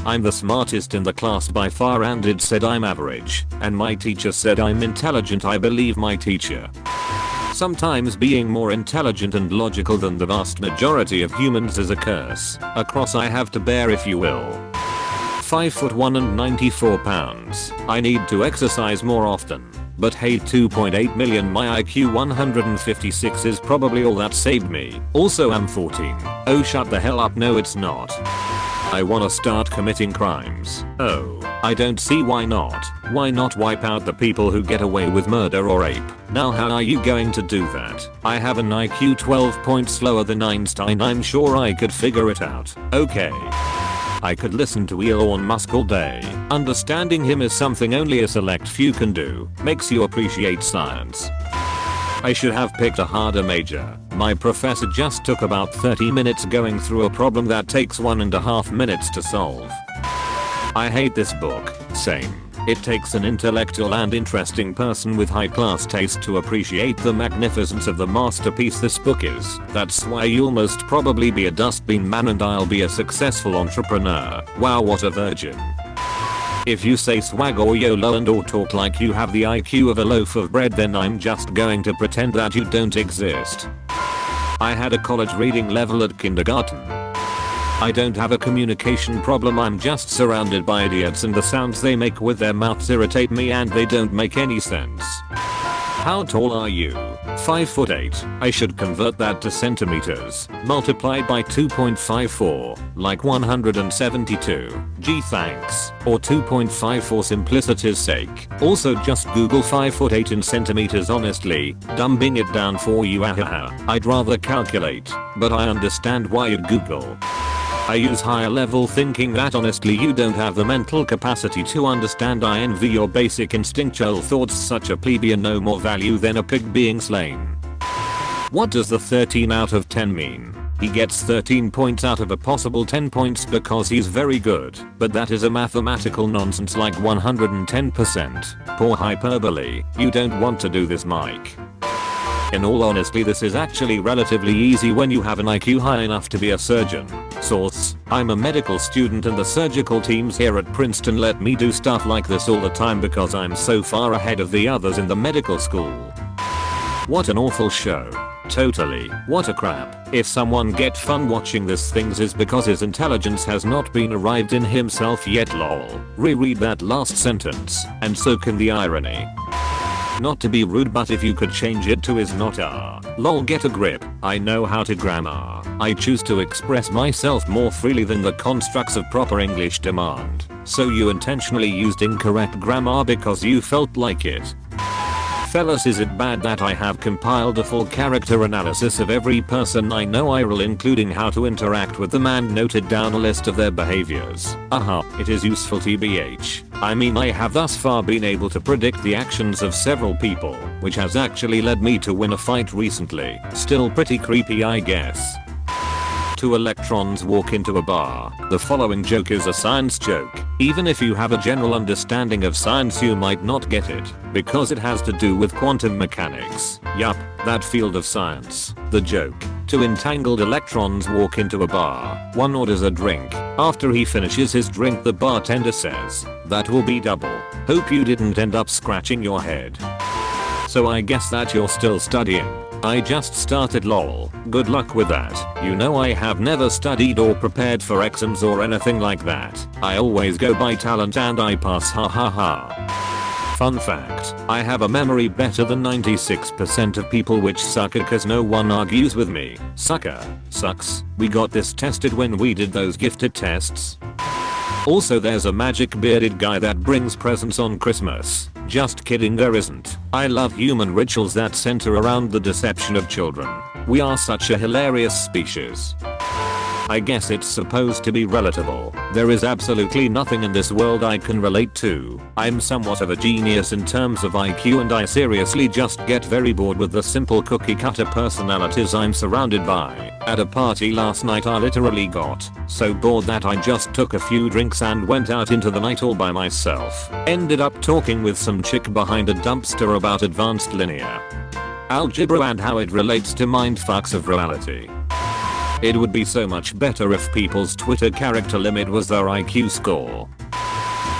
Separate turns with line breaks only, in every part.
I'm the smartest in the class by far and it said I'm average. And my teacher said I'm intelligent. I believe my teacher. Sometimes being more intelligent and logical than the vast majority of humans is a curse. A cross I have to bear, if you will. 5'1" and 94 pounds. I need to exercise more often. But hey, 2.8 million, my IQ 156 is probably all that saved me. Also I'm 14. Oh shut the hell up, no it's not. I wanna start committing crimes. Oh, I don't see why not. Why not wipe out the people who get away with murder or rape? Now how are you going to do that? I have an IQ 12 points lower than Einstein. I'm sure I could figure it out. Okay. I could listen to Elon Musk all day. Understanding him is something only a select few can do. Makes you appreciate science. I should have picked a harder major. My professor just took about 30 minutes going through a problem that takes 1.5 minutes to solve. I hate this book. Same. It takes an intellectual and interesting person with high class taste to appreciate the magnificence of the masterpiece this book is. That's why you'll most probably be a dustbin man and I'll be a successful entrepreneur. Wow, what a virgin. If you say swag or YOLO and or talk like you have the IQ of a loaf of bread, then I'm just going to pretend that you don't exist. I had a college reading level at kindergarten. I don't have a communication problem, I'm just surrounded by idiots and the sounds they make with their mouths irritate me and they don't make any sense. How tall are you? 5'8". I should convert that to centimeters. Multiplied by 2.54. Like 172. Gee thanks. Or 2.5 for simplicity's sake. Also just Google 5'8" in centimeters, honestly. Dumbing it down for you, ahaha. I'd rather calculate. But I understand why you'd Google. I use higher level thinking that honestly you don't have the mental capacity to understand. I envy your basic instinctual thoughts. Such a plebeian, no more value than a pig being slain. What does the 13 out of 10 mean? He gets 13 points out of a possible 10 points because he's very good, but that is a mathematical nonsense like 110%. Poor hyperbole. You don't want to do this, Mike. In all honesty, this is actually relatively easy when you have an IQ high enough to be a surgeon. Source: I'm a medical student and the surgical teams here at Princeton let me do stuff like this all the time because I'm so far ahead of the others in the medical school. What an awful show. Totally. What a crap. If someone get fun watching this things is because his intelligence has not been arrived in himself yet, lol. Reread that last sentence, and so can the irony. Not to be rude, but if you could change it to is not lol, get a grip. I know how to grammar. I choose to express myself more freely than the constructs of proper English demand. So you intentionally used incorrect grammar because you felt like it. Fellas, is it bad that I have compiled a full character analysis of every person I know IRL, including how to interact with them, and noted down a list of their behaviors? It is useful tbh. I mean, I have thus far been able to predict the actions of several people, which has actually led me to win a fight recently. Still pretty creepy, I guess. Two electrons walk into a bar. The following joke is a science joke. Even if you have a general understanding of science, you might not get it, because it has to do with quantum mechanics. Yup, that field of science. The joke: two entangled electrons walk into a bar. One orders a drink. After he finishes his drink, the bartender says, "That will be double. Hope you didn't end up scratching your head." So I guess that you're still studying. I just started, lol. Good luck with that. You know, I have never studied or prepared for exams or anything like that. I always go by talent and I pass, ha ha ha. Fun fact: I have a memory better than 96% of people, which sucker cause no one argues with me. Sucker. Sucks. We got this tested when we did those gifted tests. Also, there's a magic bearded guy that brings presents on Christmas. Just kidding, there isn't. I love human rituals that center around the deception of children. We are such a hilarious species. I guess it's supposed to be relatable. There is absolutely nothing in this world I can relate to. I'm somewhat of a genius in terms of IQ, and I seriously just get very bored with the simple cookie cutter personalities I'm surrounded by. At a party last night, I literally got so bored that I just took a few drinks and went out into the night all by myself. Ended up talking with some chick behind a dumpster about advanced linear algebra and how it relates to mindfucks of reality. It would be so much better if people's Twitter character limit was their IQ score.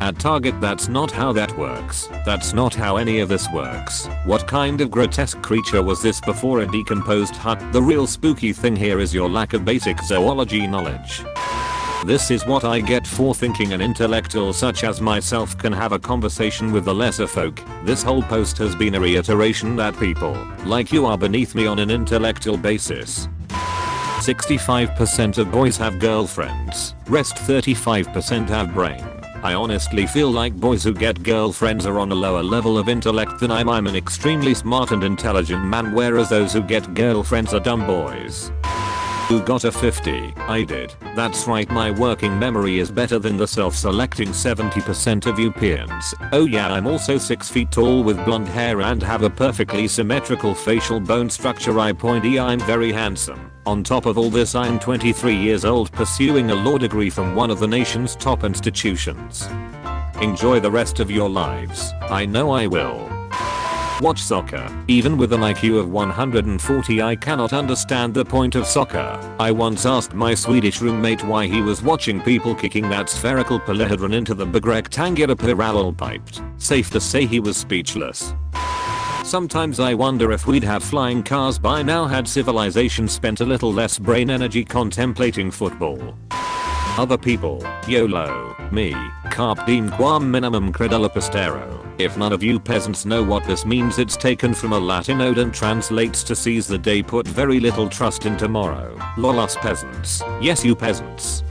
At Target, that's not how that works. That's not how any of this works. What kind of grotesque creature was this before a decomposed hut? The real spooky thing here is your lack of basic zoology knowledge. This is what I get for thinking an intellectual such as myself can have a conversation with the lesser folk. This whole post has been a reiteration that people like you are beneath me on an intellectual basis. 65% of boys have girlfriends, rest 35% have brain. I honestly feel like boys who get girlfriends are on a lower level of intellect than I'm an extremely smart and intelligent man, whereas those who get girlfriends are dumb boys. Who got a 50? I did. That's right, my working memory is better than the self-selecting 70% of you peons. Oh yeah, I'm also 6 feet tall with blonde hair and have a perfectly symmetrical facial bone structure. I'm very handsome. On top of all this, I'm 23 years old pursuing a law degree from one of the nation's top institutions. Enjoy the rest of your lives. I know I will. Watch soccer. Even with an IQ of 140, I cannot understand the point of soccer. I once asked my Swedish roommate why he was watching people kicking that spherical polyhedron into the big rectangular parallel piped. Safe to say he was speechless. Sometimes I wonder if we'd have flying cars by now had civilization spent a little less brain energy contemplating football. Other people, YOLO, me, carpe diem quam minimum credula postero. If none of you peasants know what this means, it's taken from a Latin ode and translates to seize the day, put very little trust in tomorrow. Lol, us peasants. Yes, you peasants.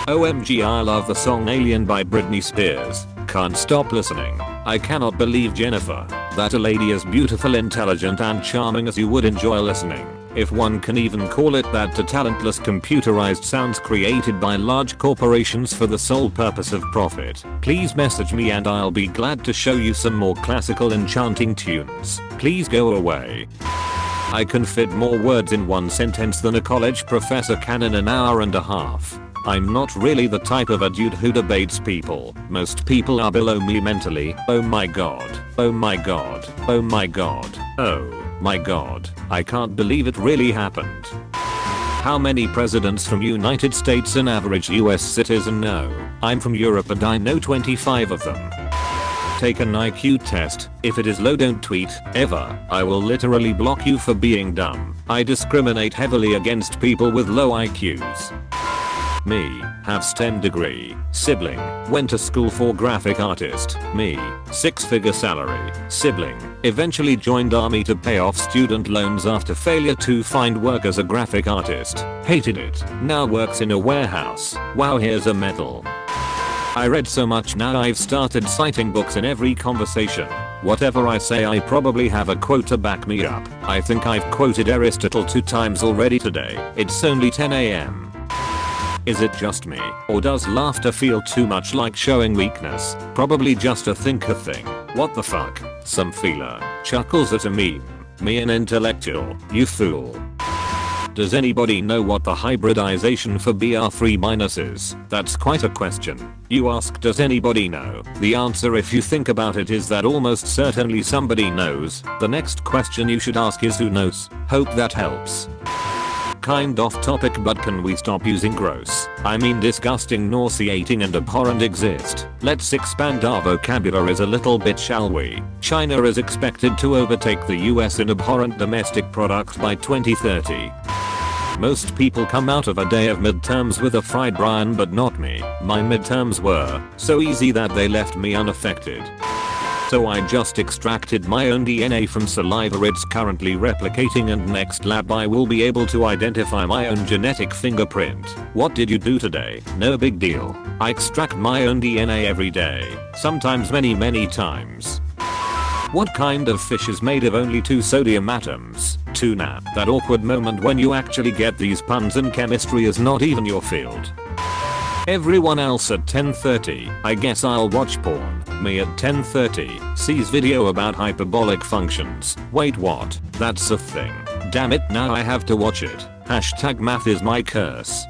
OMG, I love the song Alien by Britney Spears. Can't stop listening. I cannot believe, Jennifer, that a lady as beautiful, intelligent and charming as you would enjoy listening, if one can even call it that, to talentless computerized sounds created by large corporations for the sole purpose of profit. Please message me and I'll be glad to show you some more classical enchanting tunes. Please go away. I can fit more words in one sentence than a college professor can in an hour and a half. I'm not really the type of a dude who debates people. Most people are below me mentally. Oh my god. Oh my god. Oh my god. Oh my god. I can't believe it really happened. How many presidents from United States an average US citizen know? I'm from Europe and I know 25 of them. Take an IQ test. If it is low, don't tweet, ever. I will literally block you for being dumb. I discriminate heavily against people with low IQs. Me, have STEM degree. Sibling, went to school for graphic artist. Me, 6-figure salary. Sibling, eventually joined army to pay off student loans after failure to find work as a graphic artist. Hated it. Now works in a warehouse. Wow, here's a medal. I read so much now I've started citing books in every conversation. Whatever I say, I probably have a quote to back me up. I think I've quoted Aristotle 2 times already today. It's only 10 AM. Is it just me, or does laughter feel too much like showing weakness? Probably just a thinker thing. What the fuck? Some feeler chuckles at a meme. Me an intellectual, you fool. Does anybody know what the hybridization for BR3- is? That's quite a question. You ask, does anybody know? The answer, if you think about it, is that almost certainly somebody knows. The next question you should ask is, who knows? Hope that helps. Kind off topic, but can we stop using gross, I mean disgusting, nauseating and abhorrent exist? Let's expand our vocabularies a little bit, shall we? China is expected to overtake the US in abhorrent domestic products by 2030. Most people come out of a day of midterms with a fried Brian, but not me. My midterms were so easy that they left me unaffected. So I just extracted my own DNA from saliva it's currently replicating, and next lab I will be able to identify my own genetic fingerprint. What did you do today? No big deal. I extract my own DNA every day. Sometimes many times. What kind of fish is made of only 2 sodium atoms? Tuna. That awkward moment when you actually get these puns and chemistry is not even your field. Everyone else at 10:30, I guess I'll watch porn. Me at 10:30, sees video about hyperbolic functions. Wait, what? That's a thing. Damn it, now I have to watch it. Hashtag math is my curse.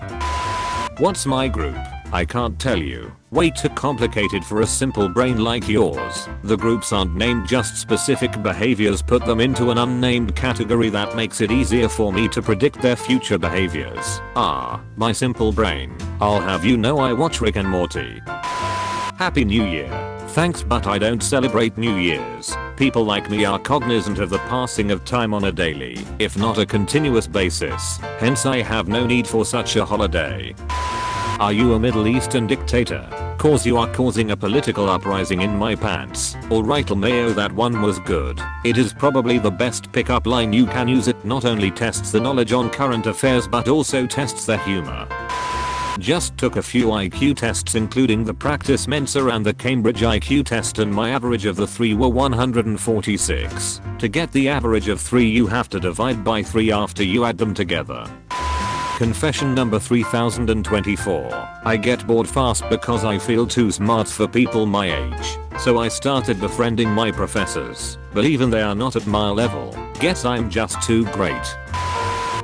What's my group? I can't tell you. Way too complicated for a simple brain like yours. The groups aren't named, just specific behaviors. Put them into an unnamed category. That makes it easier for me to predict their future behaviors. Ah, my simple brain. I'll have you know I watch Rick and Morty. Happy New Year. Thanks, but I don't celebrate New Year's. People like me are cognizant of the passing of time on a daily, if not a continuous basis. Hence I have no need for such a holiday. Are you a Middle Eastern dictator? Cause you are causing a political uprising in my pants. Alright LMAO, that one was good. It is probably the best pickup line you can use. It not only tests the knowledge on current affairs but also tests the humor. Just took a few IQ tests including the practice Mensa and the Cambridge IQ test, and my average of the 3 were 146. To get the average of 3 you have to divide by 3 after you add them together. Confession number 3024. I get bored fast because I feel too smart for people my age. So I started befriending my professors. But even they are not at my level. Guess I'm just too great.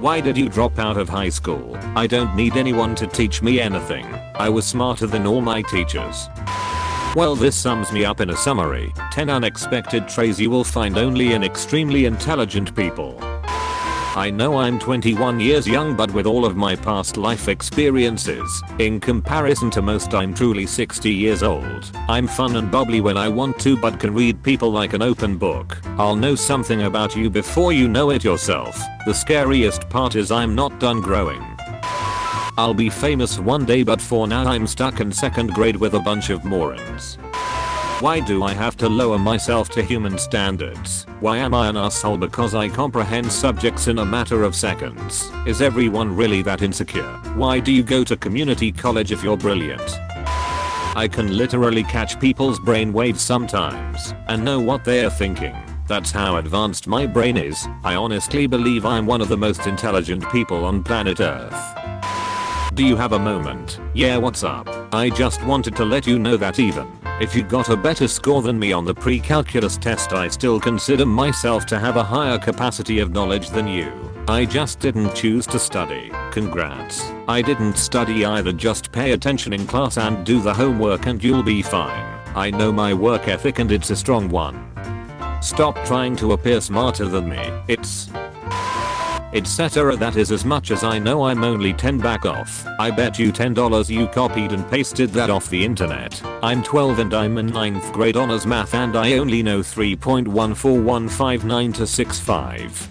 Why did you drop out of high school? I don't need anyone to teach me anything. I was smarter than all my teachers. Well, this sums me up in a summary. 10 unexpected traits you will find only in extremely intelligent people. I know I'm 21 years young, but with all of my past life experiences, in comparison to most I'm truly 60 years old. I'm fun and bubbly when I want to, but can read people like an open book. I'll know something about you before you know it yourself. The scariest part is I'm not done growing. I'll be famous one day, but for now I'm stuck in 2nd grade with a bunch of morons. Why do I have to lower myself to human standards? Why am I an asshole because I comprehend subjects in a matter of seconds? Is everyone really that insecure? Why do you go to community college if you're brilliant? I can literally catch people's brain waves sometimes and know what they're thinking. That's how advanced my brain is. I honestly believe I'm one of the most intelligent people on planet Earth. Do you have a moment? Yeah, what's up? I just wanted to let you know that even if you got a better score than me on the pre-calculus test, I still consider myself to have a higher capacity of knowledge than you. I just didn't choose to study. Congrats. I didn't study either, just pay attention in class and do the homework and you'll be fine. I know my work ethic and it's a strong one. Stop trying to appear smarter than me. It's etc. That is as much as I know. I'm only 10. Back off. I bet you $10 you copied and pasted that off the internet. I'm 12 and I'm in 9th grade honors math and I only know 3.14159 to 65.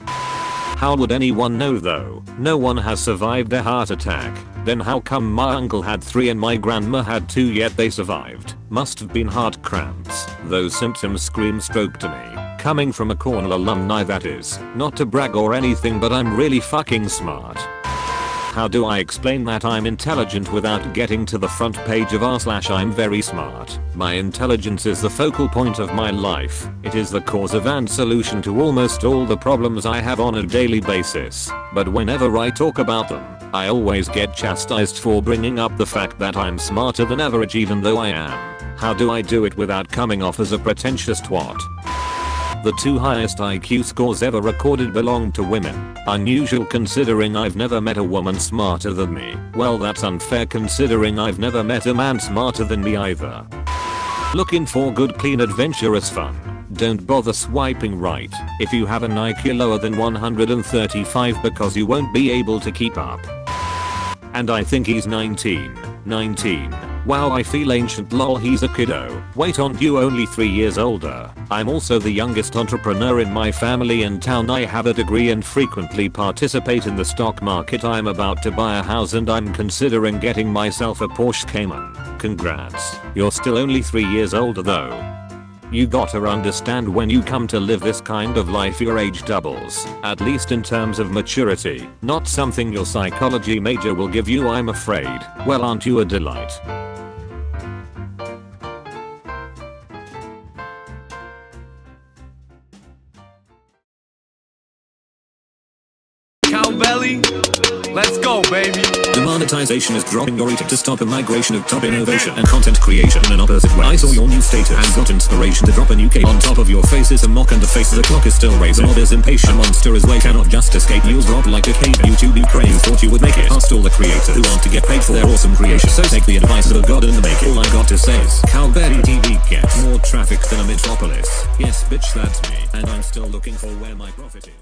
How would anyone know though? No one has survived a heart attack. Then how come my uncle had 3 and my grandma had 2 yet they survived? Must have been heart cramps. Those symptoms scream stroke to me. Coming from a Cornell alumni, that is. Not to brag or anything, but I'm really fucking smart. How do I explain that I'm intelligent without getting to the front page of r/I'm very smart? My intelligence is the focal point of my life. It is the cause of and solution to almost all the problems I have on a daily basis. But whenever I talk about them, I always get chastised for bringing up the fact that I'm smarter than average, even though I am. How do I do it without coming off as a pretentious twat? The 2 highest IQ scores ever recorded belong to women. Unusual considering I've never met a woman smarter than me. Well, that's unfair considering I've never met a man smarter than me either. Looking for good, clean, adventurous fun? Don't bother swiping right if you have an IQ lower than 135 because you won't be able to keep up. And I think he's 19. Wow, I feel ancient, lol, he's a kiddo. Wait, aren't you only 3 years older? I'm also the youngest entrepreneur in my family and town. I have a degree and frequently participate in the stock market. I'm about to buy a house and I'm considering getting myself a Porsche Cayman. Congrats. You're still only 3 years older though. You gotta understand, when you come to live this kind of life your age doubles, at least in terms of maturity. Not something your psychology major will give you, I'm afraid. Well, aren't you a delight?
Cowbelly, let's go. go, baby.
Demonetization is dropping your rating to stop a migration of top innovation and content creation in an opposite way. I saw your new status and got inspiration to drop a new cape. On top of your face is a mock and the face of the clock is still raised. The mob is impatient. A monster is late, cannot just escape. You'll drop like a cape. YouTube Ukraine thought you would make it. Asked all the creators who want to get paid for their awesome creation. So take the advice of a god and make it. All I got to say is Cowbelly TV gets more traffic than a metropolis. Yes bitch, that's me. And I'm still looking for where my profit is.